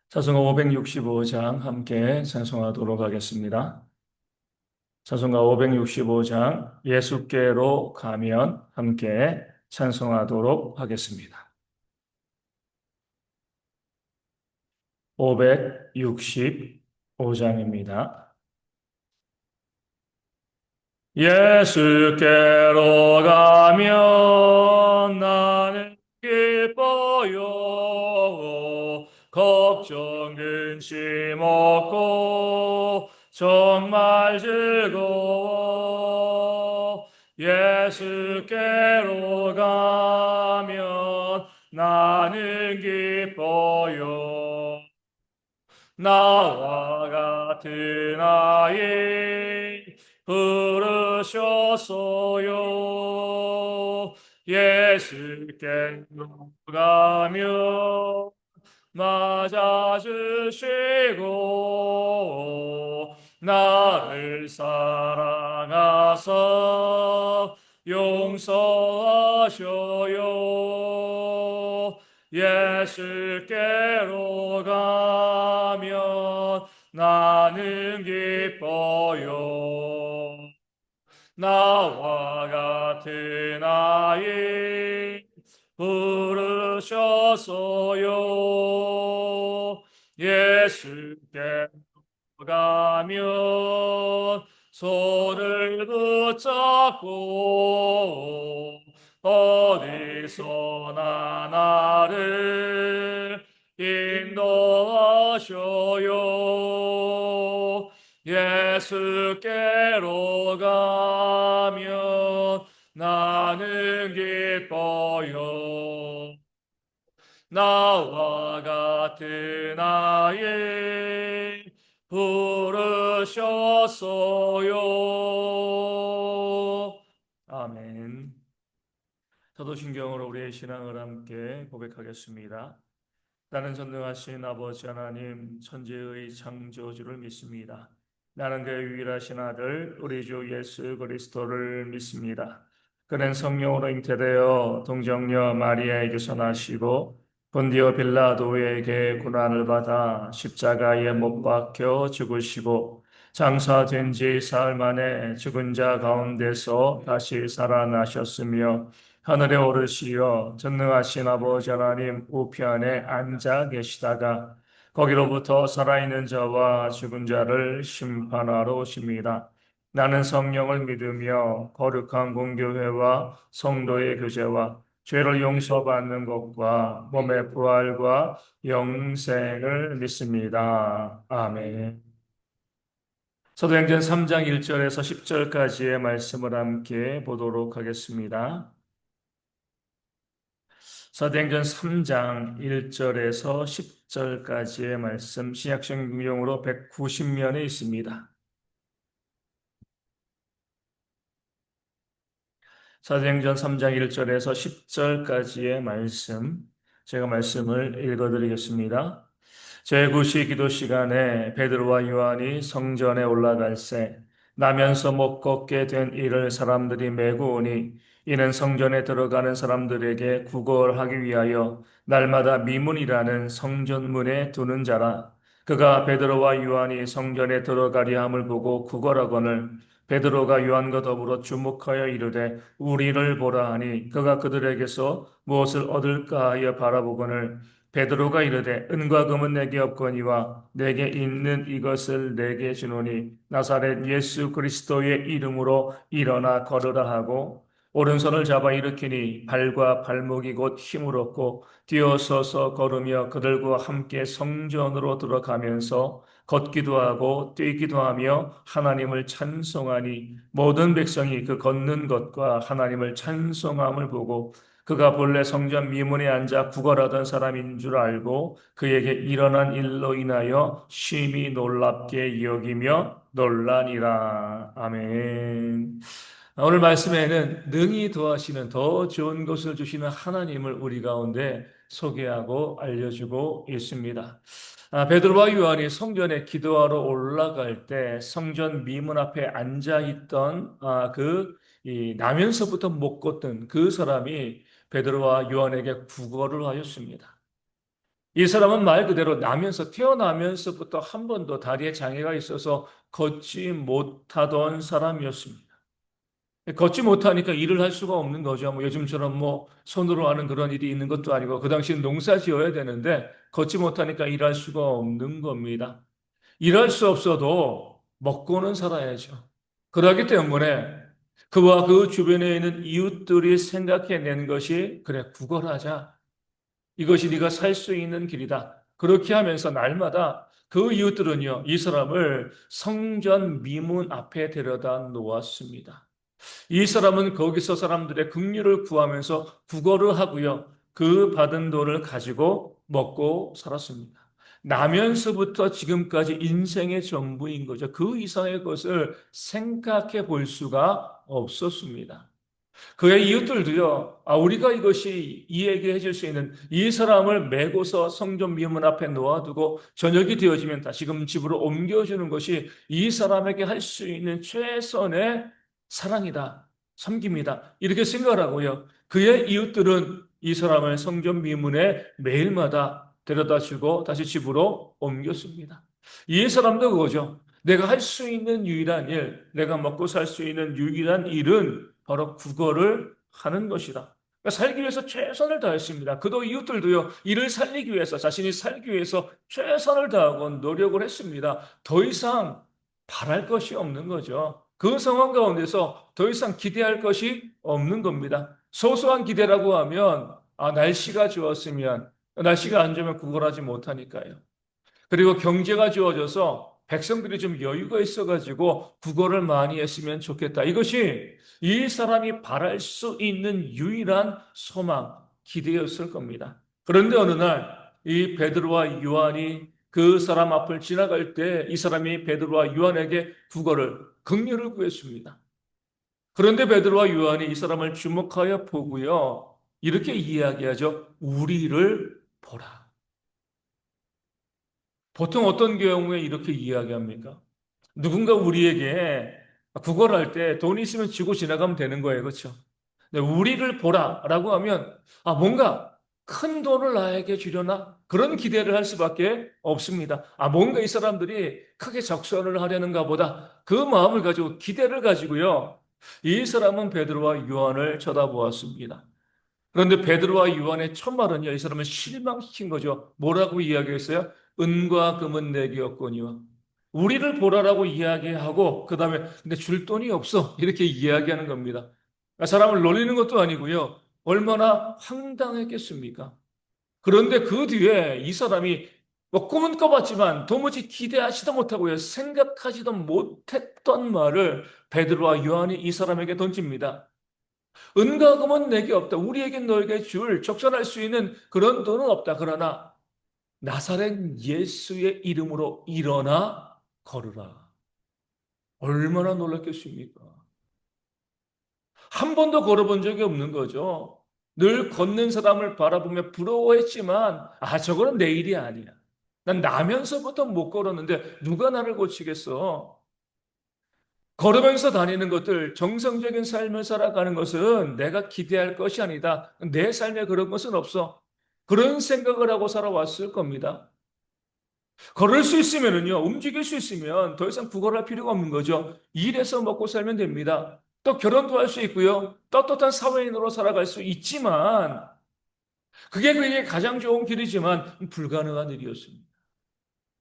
찬송가 565장 함께 찬송하도록 하겠습니다. 찬송가 565장 예수께로 가면 함께 찬송하도록 하겠습니다. 565장입니다. 예수께로 가면 나는 기뻐요. 걱정 근심 없고 정말 즐거워. 예수께로 가면 나는 기뻐요. 나와 같은 아이 부르셨어요. 예수께로 가며 맞아주시고 나를 사랑하사 용서하셔요. 예수께로 가면 나는 기뻐요. 나와 같은 아이 부르셨어요. 예수께 가면 손을 붙잡고 어디서나 나를 인도하셔요. 예수께로 가면 나는 기뻐요. 나와 같은 아이 부르셨어요. 아멘. 사도신경으로 우리의 신앙을 함께 고백하겠습니다. 나는 전능하신 아버지 하나님 천지의 창조주를 믿습니다. 나는 그의 유일하신 아들 우리 주 예수 그리스도를 믿습니다. 그는 성령으로 잉태되어 동정녀 마리아에게서 나시고 본디오 빌라도에게 고난을 받아 십자가에 못 박혀 죽으시고 장사된 지 사흘 만에 죽은 자 가운데서 다시 살아나셨으며 하늘에 오르시어 전능하신 아버지 하나님 우편에 앉아 계시다가 거기로부터 살아있는 자와 죽은 자를 심판하러 오십니다. 나는 성령을 믿으며 거룩한 공교회와 성도의 교제와 죄를 용서받는 것과 몸의 부활과 영생을 믿습니다. 아멘. 사도행전 3장 1절에서 10절까지의 말씀을 함께 보도록 하겠습니다. 사도행전 3장 1절에서 10절까지의 말씀 신약성경으로 190면에 있습니다. 사도행전 3장 1절에서 10절까지의 말씀 제가 말씀을 읽어드리겠습니다. 제9시 기도 시간에 베드로와 요한이 성전에 올라갈새 나면서 못 걷게 된 이를 사람들이 메고 오니 이는 성전에 들어가는 사람들에게 구걸하기 위하여 날마다 미문이라는 성전문에 두는 자라. 그가 베드로와 요한이 성전에 들어가려 함을 보고 구걸하거늘 베드로가 요한과 더불어 주목하여 이르되 우리를 보라 하니 그가 그들에게서 무엇을 얻을까 하여 바라보거늘 베드로가 이르되 은과 금은 내게 없거니와 내게 있는 이것을 내게 주노니 나사렛 예수 그리스도의 이름으로 일어나 걸으라 하고 오른손을 잡아 일으키니 발과 발목이 곧 힘을 얻고 뛰어서서 걸으며 그들과 함께 성전으로 들어가면서 걷기도 하고 뛰기도 하며 하나님을 찬송하니 모든 백성이 그 걷는 것과 하나님을 찬송함을 보고 그가 본래 성전 미문에 앉아 구걸하던 사람인 줄 알고 그에게 일어난 일로 인하여 심히 놀랍게 여기며 놀라니라. 아멘. 오늘 말씀에는 능히 더하시는 더 좋은 것을 주시는 하나님을 우리 가운데 소개하고 알려주고 있습니다. 베드로와 요한이 성전에 기도하러 올라갈 때 성전 미문 앞에 앉아 있던 이 나면서부터 못 걷던 그 사람이 베드로와 요한에게 구걸을 하였습니다. 이 사람은 말 그대로 태어나면서부터 한 번도 다리에 장애가 있어서 걷지 못하던 사람이었습니다. 걷지 못하니까 일을 할 수가 없는 거죠. 뭐 요즘처럼 뭐 손으로 하는 그런 일이 있는 것도 아니고 그 당시엔 농사 지어야 되는데 걷지 못하니까 일할 수가 없는 겁니다. 일할 수 없어도 먹고는 살아야죠. 그러기 때문에 그와 그 주변에 있는 이웃들이 생각해낸 것이 그래, 구걸하자. 이것이 네가 살 수 있는 길이다. 그렇게 하면서 날마다 그 이웃들은요, 이 사람을 성전 미문 앞에 데려다 놓았습니다. 이 사람은 거기서 사람들의 긍휼을 구하면서 구걸을 하고요. 그 받은 돈을 가지고 먹고 살았습니다. 나면서부터 지금까지 인생의 전부인 거죠. 그 이상의 것을 생각해 볼 수가 없었습니다. 그의 이웃들도요, 우리가 이것이 이야기해 줄 수 있는 이 사람을 메고서 성전 미문 앞에 놓아두고 저녁이 되어지면 다시금 집으로 옮겨주는 것이 이 사람에게 할 수 있는 최선의 사랑이다, 섬김이다. 이렇게 생각을 하고요. 그의 이웃들은 이 사람을 성전 미문에 매일마다 데려다 주고 다시 집으로 옮겼습니다. 이 사람도 그거죠. 내가 할 수 있는 유일한 일, 내가 먹고 살 수 있는 유일한 일은 바로 국어를 하는 것이다. 그러니까 살기 위해서 최선을 다했습니다. 그도 이웃들도요, 이를 살리기 위해서, 자신이 살기 위해서 최선을 다하고 노력을 했습니다. 더 이상 바랄 것이 없는 거죠. 그 상황 가운데서 더 이상 기대할 것이 없는 겁니다. 소소한 기대라고 하면, 날씨가 좋았으면, 날씨가 안 좋으면 구걸하지 못하니까요. 그리고 경제가 좋아져서 백성들이 좀 여유가 있어가지고 국어를 많이 했으면 좋겠다. 이것이 이 사람이 바랄 수 있는 유일한 소망, 기대였을 겁니다. 그런데 어느 날 이 베드로와 요한이 그 사람 앞을 지나갈 때 이 사람이 베드로와 요한에게 국어를 긍휼을 구했습니다. 그런데 베드로와 요한이 이 사람을 주목하여 보고요. 이렇게 이야기하죠. 우리를 보라. 보통 어떤 경우에 이렇게 이야기합니까? 누군가 우리에게 구걸할 때 돈 있으면 주고 지나가면 되는 거예요. 그렇죠? 근데 우리를 보라라고 하면 뭔가 큰 돈을 나에게 주려나? 그런 기대를 할 수밖에 없습니다. 뭔가 이 사람들이 크게 적선을 하려는가 보다. 그 마음을 가지고 기대를 가지고요. 이 사람은 베드로와 요한을 쳐다보았습니다. 그런데 베드로와 요한의 첫 말은요, 이 사람을 실망시킨 거죠. 뭐라고 이야기했어요? 은과 금은 내게 없거니와 우리를 보라라고 이야기하고 그 다음에 근데 줄 돈이 없어 이렇게 이야기하는 겁니다. 그러니까 사람을 놀리는 것도 아니고요. 얼마나 황당했겠습니까? 그런데 그 뒤에 이 사람이 뭐 꿈은 꿔봤지만 도무지 기대하지도 못하고요. 생각하지도 못했던 말을 베드로와 요한이 이 사람에게 던집니다. 은과 금은 내게 없다. 우리에겐 너에게 줄 적절할 수 있는 그런 돈은 없다. 그러나 나사렛 예수의 이름으로 일어나 걸으라. 얼마나 놀랐겠습니까? 한 번도 걸어본 적이 없는 거죠. 늘 걷는 사람을 바라보며 부러워했지만, 저거는 내 일이 아니야. 난 나면서부터 못 걸었는데 누가 나를 고치겠어? 걸으면서 다니는 것들, 정상적인 삶을 살아가는 것은 내가 기대할 것이 아니다. 내 삶에 그런 것은 없어. 그런 생각을 하고 살아왔을 겁니다. 걸을 수 있으면은요, 움직일 수 있으면 더 이상 구걸할 필요가 없는 거죠. 일해서 먹고 살면 됩니다. 또 결혼도 할 수 있고요. 떳떳한 사회인으로 살아갈 수 있지만, 그게 그에게 가장 좋은 길이지만, 불가능한 일이었습니다.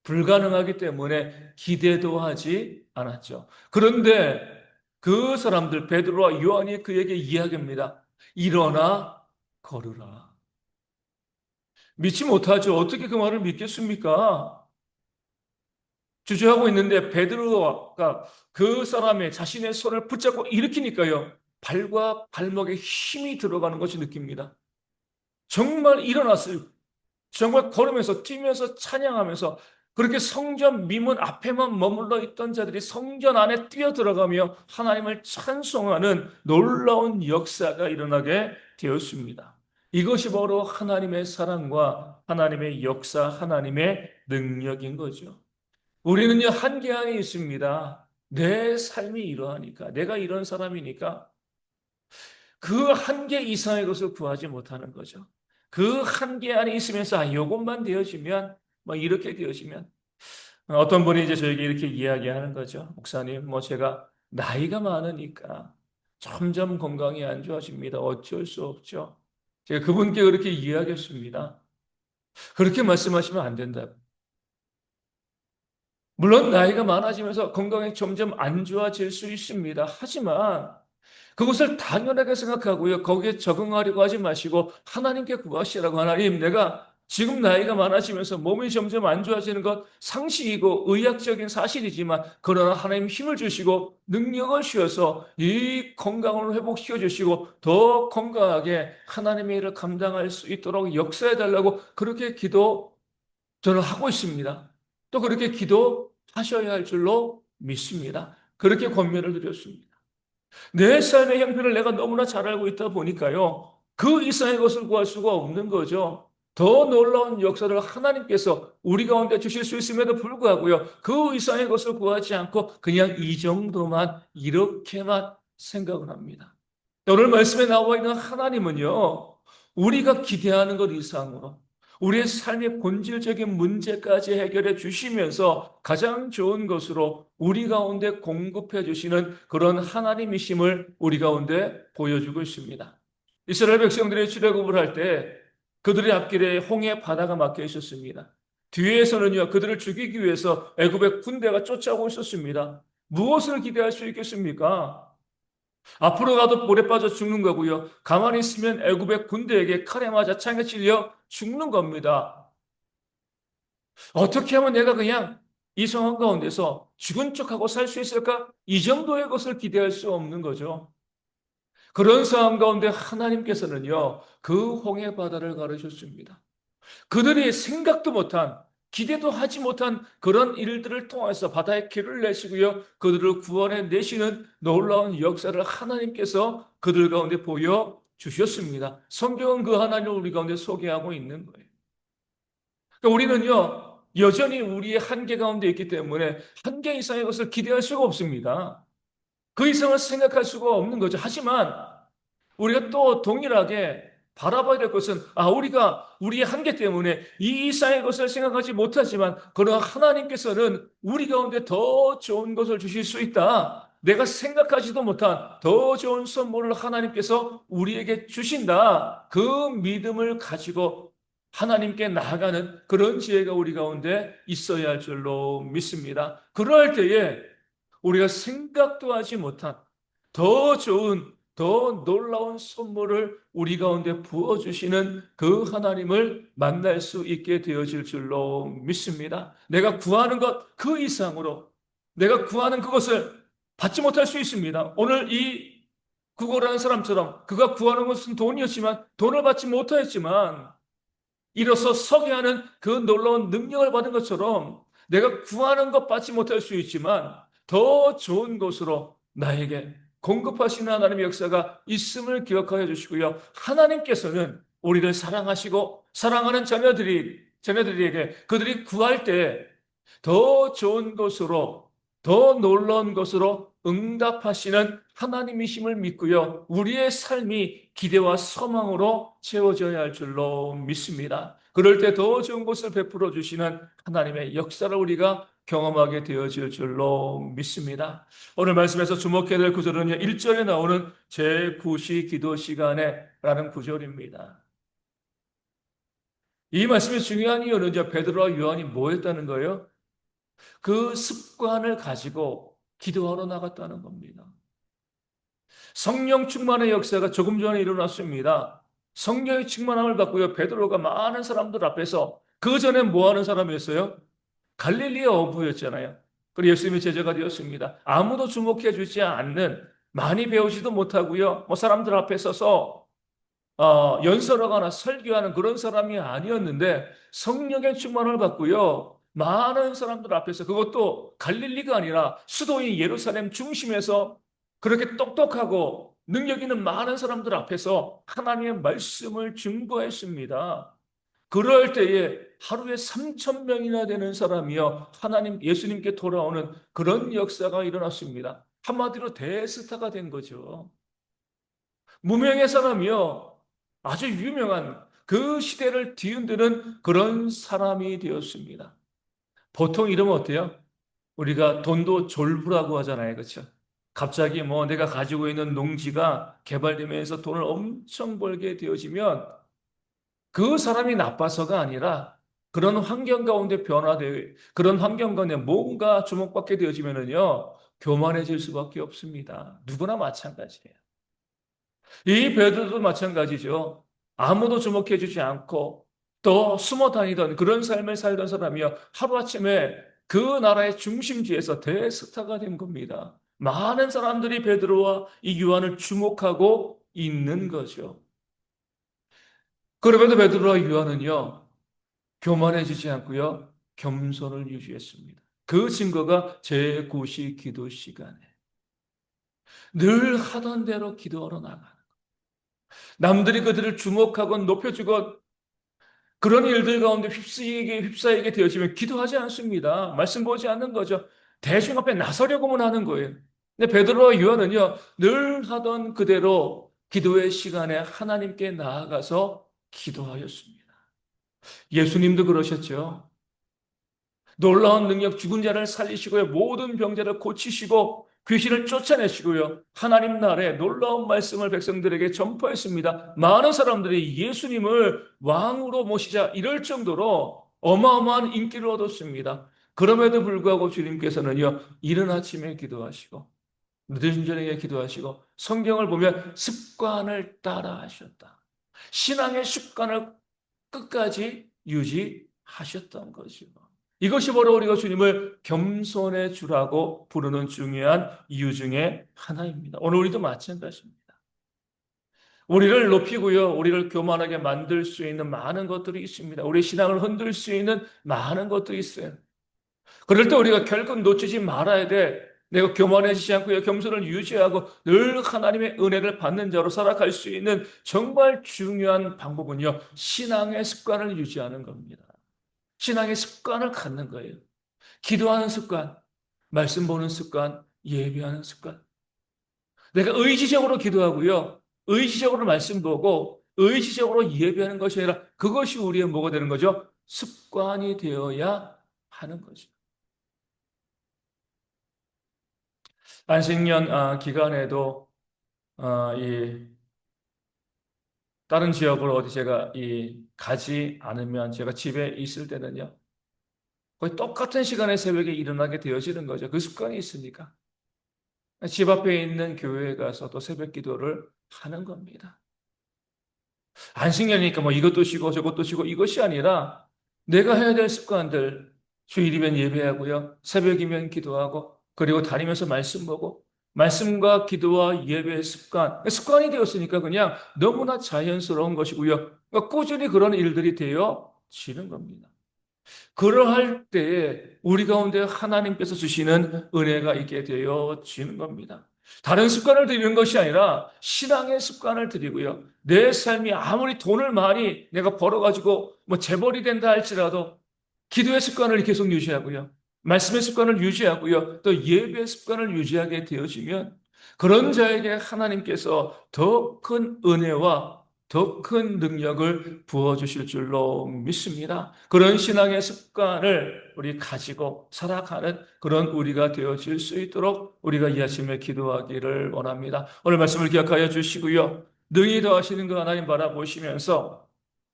불가능하기 때문에 기대도 하지 않았죠. 그런데 그 사람들, 베드로와 요한이 그에게 이야기합니다. 일어나 걸으라. 믿지 못하죠. 어떻게 그 말을 믿겠습니까? 주저하고 있는데 베드로가 그 사람의 자신의 손을 붙잡고 일으키니까요. 발과 발목에 힘이 들어가는 것이 느낍니다. 정말 일어났어요. 정말 걸으면서 뛰면서 찬양하면서 그렇게 성전 미문 앞에만 머물러 있던 자들이 성전 안에 뛰어 들어가며 하나님을 찬송하는 놀라운 역사가 일어나게 되었습니다. 이것이 바로 하나님의 사랑과 하나님의 역사, 하나님의 능력인 거죠. 우리는요, 한계 안에 있습니다. 내 삶이 이러하니까, 내가 이런 사람이니까 그 한계 이상의 것을 구하지 못하는 거죠. 그 한계 안에 있으면서 요것만 되어지면 뭐 이렇게 되어지면 어떤 분이 이제 저에게 이렇게 이야기하는 거죠. 목사님, 뭐 제가 나이가 많으니까 점점 건강이 안 좋아집니다. 어쩔 수 없죠. 제가 그분께 그렇게 이야기했습니다. 그렇게 말씀하시면 안 된다고. 물론 나이가 많아지면서 건강이 점점 안 좋아질 수 있습니다. 하지만 그것을 당연하게 생각하고요. 거기에 적응하려고 하지 마시고 하나님께 구하시라고. 하나님, 내가 지금 나이가 많아지면서 몸이 점점 안 좋아지는 것 상식이고 의학적인 사실이지만 그러나 하나님 힘을 주시고 능력을 주셔서 이 건강을 회복시켜 주시고 더 건강하게 하나님의 일을 감당할 수 있도록 역사해 달라고 그렇게 기도 저는 하고 있습니다. 또 그렇게 기도하셔야 할 줄로 믿습니다. 그렇게 권면을 드렸습니다. 내 삶의 형편을 내가 너무나 잘 알고 있다 보니까요. 그 이상의 것을 구할 수가 없는 거죠. 더 놀라운 역사를 하나님께서 우리 가운데 주실 수 있음에도 불구하고요. 그 이상의 것을 구하지 않고 그냥 이 정도만 이렇게만 생각을 합니다. 오늘 말씀에 나와 있는 하나님은요. 우리가 기대하는 것 이상으로 우리의 삶의 본질적인 문제까지 해결해 주시면서 가장 좋은 것으로 우리 가운데 공급해 주시는 그런 하나님이심을 우리 가운데 보여주고 있습니다. 이스라엘 백성들이 출애굽을 할 때 그들의 앞길에 홍해 바다가 막혀 있었습니다. 뒤에서는요 그들을 죽이기 위해서 애굽의 군대가 쫓아오고 있었습니다. 무엇을 기대할 수 있겠습니까? 앞으로 가도 물에 빠져 죽는 거고요. 가만히 있으면 애굽의 군대에게 칼에 맞아 창에 찔려 죽는 겁니다. 어떻게 하면 내가 그냥 이 상황 가운데서 죽은 척하고 살 수 있을까? 이 정도의 것을 기대할 수 없는 거죠. 그런 상황 가운데 하나님께서는요, 그 홍해 바다를 가르셨습니다. 그들이 생각도 못한, 기대도 하지 못한 그런 일들을 통해서 바다에 길을 내시고요. 그들을 구원해 내시는 놀라운 역사를 하나님께서 그들 가운데 보여 주셨습니다. 성경은 그 하나님을 우리 가운데 소개하고 있는 거예요. 그러니까 우리는요, 여전히 우리의 한계 가운데 있기 때문에 한계 이상의 것을 기대할 수가 없습니다. 그 이상을 생각할 수가 없는 거죠. 하지만 우리가 또 동일하게 바라봐야 될 것은 우리가 우리의 한계 때문에 이 이상의 것을 생각하지 못하지만 그러나 하나님께서는 우리 가운데 더 좋은 것을 주실 수 있다. 내가 생각하지도 못한 더 좋은 선물을 하나님께서 우리에게 주신다. 그 믿음을 가지고 하나님께 나아가는 그런 지혜가 우리 가운데 있어야 할 줄로 믿습니다. 그럴 때에 우리가 생각도 하지 못한 더 좋은, 더 놀라운 선물을 우리 가운데 부어주시는 그 하나님을 만날 수 있게 되어질 줄로 믿습니다. 내가 구하는 것 그 이상으로 내가 구하는 그것을 받지 못할 수 있습니다. 오늘 이 구걸하는 사람처럼 그가 구하는 것은 돈이었지만 돈을 받지 못하였지만 일어서 서게 하는 그 놀라운 능력을 받은 것처럼 내가 구하는 것 받지 못할 수 있지만 더 좋은 것으로 나에게 공급하시는 하나님의 역사가 있음을 기억하여 주시고요. 하나님께서는 우리를 사랑하시고 사랑하는 자녀들에게 그들이 구할 때 더 좋은 것으로 더 놀라운 것으로 응답하시는 하나님이심을 믿고요. 우리의 삶이 기대와 소망으로 채워져야 할 줄로 믿습니다. 그럴 때 더 좋은 것을 베풀어 주시는 하나님의 역사를 우리가 경험하게 되어질 줄로 믿습니다. 오늘 말씀에서 주목해야 될 구절은요. 1절에 나오는 제9시 기도 시간에 라는 구절입니다. 이 말씀이 중요한 이유는 베드로와 요한이 뭐 했다는 거예요? 그 습관을 가지고 기도하러 나갔다는 겁니다. 성령 충만의 역사가 조금 전에 일어났습니다. 성령의 충만함을 받고요. 베드로가 많은 사람들 앞에서 그 전에 뭐 하는 사람이었어요? 갈릴리의 어부였잖아요. 그리고 예수님의 제자가 되었습니다. 아무도 주목해 주지 않는 많이 배우지도 못하고요. 뭐 사람들 앞에 서서 연설하거나 설교하는 그런 사람이 아니었는데 성령의 충만을 받고요. 많은 사람들 앞에서 그것도 갈릴리가 아니라 수도인 예루살렘 중심에서 그렇게 똑똑하고 능력 있는 많은 사람들 앞에서 하나님의 말씀을 증거했습니다. 그럴 때에 하루에 3천 명이나 되는 사람이요. 하나님 예수님께 돌아오는 그런 역사가 일어났습니다. 한마디로 대스타가 된 거죠. 무명의 사람이요. 아주 유명한 그 시대를 뒤흔드는 그런 사람이 되었습니다. 보통 이러면 어때요? 우리가 돈도 졸부라고 하잖아요. 그렇죠? 갑자기 뭐 내가 가지고 있는 농지가 개발되면서 돈을 엄청 벌게 되어지면 그 사람이 나빠서가 아니라 그런 환경 가운데 그런 환경 가운데 뭔가 주목받게 되어지면은요, 교만해질 수밖에 없습니다. 누구나 마찬가지예요. 이 베드로도 마찬가지죠. 아무도 주목해주지 않고 또 숨어 다니던 그런 삶을 살던 사람이요. 하루아침에 그 나라의 중심지에서 대스타가 된 겁니다. 많은 사람들이 베드로와 이 요한을 주목하고 있는 거죠. 그럼에도 베드로와 요한은요, 교만해지지 않고요, 겸손을 유지했습니다. 그 증거가 제9시 기도 시간에 늘 하던 대로 기도하러 나가는, 남들이 그들을 주목하고 높여주고 그런 일들 가운데 휩싸이게 되어지면 기도하지 않습니다. 말씀 보지 않는 거죠. 대중 앞에 나서려고만 하는 거예요. 근데 베드로와 요한은요, 늘 하던 그대로 기도의 시간에 하나님께 나아가서 기도하였습니다. 예수님도 그러셨죠. 놀라운 능력, 죽은 자를 살리시고요. 모든 병자를 고치시고 귀신을 쫓아내시고요. 하나님 나라의 놀라운 말씀을 백성들에게 전파했습니다. 많은 사람들이 예수님을 왕으로 모시자 이럴 정도로 어마어마한 인기를 얻었습니다. 그럼에도 불구하고 주님께서는요, 이른 아침에 기도하시고 늦은 저녁에 기도하시고 성경을 보면 습관을 따라 하셨다. 신앙의 습관을 끝까지 유지하셨던 거죠. 이것이 바로 우리가 주님을 겸손해 주라고 부르는 중요한 이유 중에 하나입니다. 오늘 우리도 마찬가지입니다. 우리를 높이고요, 우리를 교만하게 만들 수 있는 많은 것들이 있습니다. 우리 신앙을 흔들 수 있는 많은 것들이 있어요. 그럴 때 우리가 결국 놓치지 말아야 돼. 내가 교만해지지 않고요, 겸손을 유지하고 늘 하나님의 은혜를 받는 자로 살아갈 수 있는 정말 중요한 방법은요, 신앙의 습관을 유지하는 겁니다. 신앙의 습관을 갖는 거예요. 기도하는 습관, 말씀 보는 습관, 예배하는 습관. 내가 의지적으로 기도하고요, 의지적으로 말씀 보고, 의지적으로 예배하는 것이 아니라 그것이 우리의 뭐가 되는 거죠? 습관이 되어야 하는 거죠. 안식년 기간에도 이 다른 지역으로 어디 제가 가지 않으면 제가 집에 있을 때는요, 거의 똑같은 시간에 새벽에 일어나게 되어지는 거죠. 그 습관이 있으니까. 집 앞에 있는 교회에 가서 또 새벽 기도를 하는 겁니다. 안식년이니까 뭐 이것도 쉬고 저것도 쉬고 이것이 아니라 내가 해야 될 습관들, 주일이면 예배하고요, 새벽이면 기도하고, 그리고 다니면서 말씀 보고, 말씀과 기도와 예배의 습관이 되었으니까 그냥 너무나 자연스러운 것이고요. 그러니까 꾸준히 그런 일들이 되어지는 겁니다. 그러할 때에 우리 가운데 하나님께서 주시는 은혜가 있게 되어지는 겁니다. 다른 습관을 들이는 것이 아니라 신앙의 습관을 들이고요. 내 삶이 아무리 돈을 많이 내가 벌어가지고 뭐 재벌이 된다 할지라도 기도의 습관을 계속 유지하고요. 말씀의 습관을 유지하고요. 또 예배의 습관을 유지하게 되어지면 그런 자에게 하나님께서 더 큰 은혜와 더 큰 능력을 부어주실 줄로 믿습니다. 그런 신앙의 습관을 우리 가지고 살아가는 그런 우리가 되어질 수 있도록 우리가 이 아침에 기도하기를 원합니다. 오늘 말씀을 기억하여 주시고요. 능히 더하시는 그 하나님 바라보시면서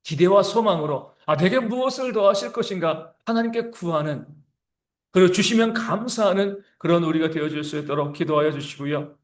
기대와 소망으로 내게 무엇을 더하실 것인가 하나님께 구하는, 그리고 주시면 감사하는 그런 우리가 되어질 수 있도록 기도하여 주시고요.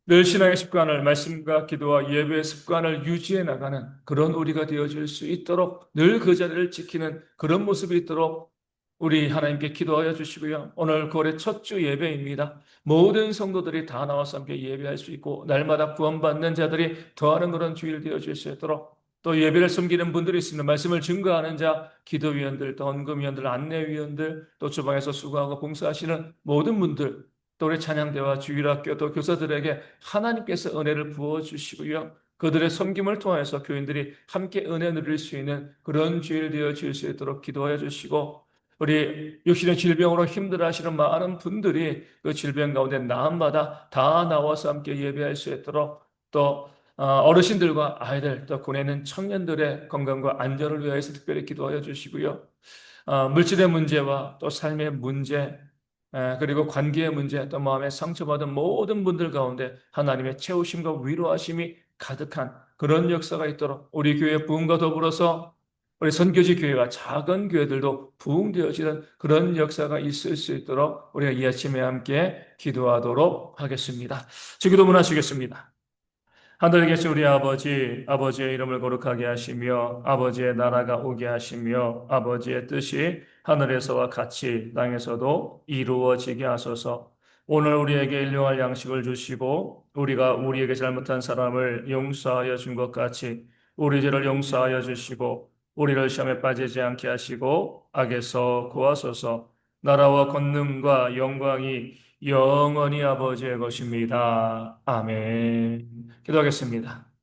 늘 신앙의 습관을, 말씀과 기도와 예배의 습관을 유지해 나가는 그런 우리가 되어질 수 있도록 늘 그 자리를 지키는 그런 모습이 있도록 우리 하나님께 기도하여 주시고요. 오늘 9월의 첫 주 예배입니다. 모든 성도들이 다 나와서 함께 예배할 수 있고 날마다 구원받는 자들이 더하는 그런 주일 되어질 수 있도록, 또 예배를 섬기는 분들이 있습니다. 말씀을 증거하는 자, 기도위원들, 또 헌금위원들, 안내위원들, 또 주방에서 수고하고 봉사하시는 모든 분들, 또 우리 찬양대와 주일학교 또 교사들에게 하나님께서 은혜를 부어주시고요. 그들의 섬김을 통해서 교인들이 함께 은혜 누릴 수 있는 그런 주일 되어질 수 있도록 기도하여 주시고, 우리 육신의 질병으로 힘들어하시는 많은 분들이 그 질병 가운데 나음받아 다 나와서 함께 예배할 수 있도록, 또 어르신들과 아이들 또 보내는 청년들의 건강과 안전을 위해서 특별히 기도하여 주시고요. 물질의 문제와 또 삶의 문제, 그리고 관계의 문제, 또 마음에 상처받은 모든 분들 가운데 하나님의 채우심과 위로하심이 가득한 그런 역사가 있도록 우리 교회 부흥과 더불어서 우리 선교지 교회가 작은 교회들도 부흥되어지는 그런 역사가 있을 수 있도록 우리가 이 아침에 함께 기도하도록 하겠습니다. 기도문 하시겠습니다. 하늘에 계신 우리 아버지, 아버지의 이름을 거룩하게 하시며, 아버지의 나라가 오게 하시며, 아버지의 뜻이 하늘에서와 같이 땅에서도 이루어지게 하소서. 오늘 우리에게 일용할 양식을 주시고, 우리가 우리에게 잘못한 사람을 용서하여 준 것 같이, 우리 죄를 용서하여 주시고, 우리를 시험에 빠지지 않게 하시고, 악에서 구하소서. 나라와 권능과 영광이 영원히 아버지의 것입니다. 아멘. 기도하겠습니다.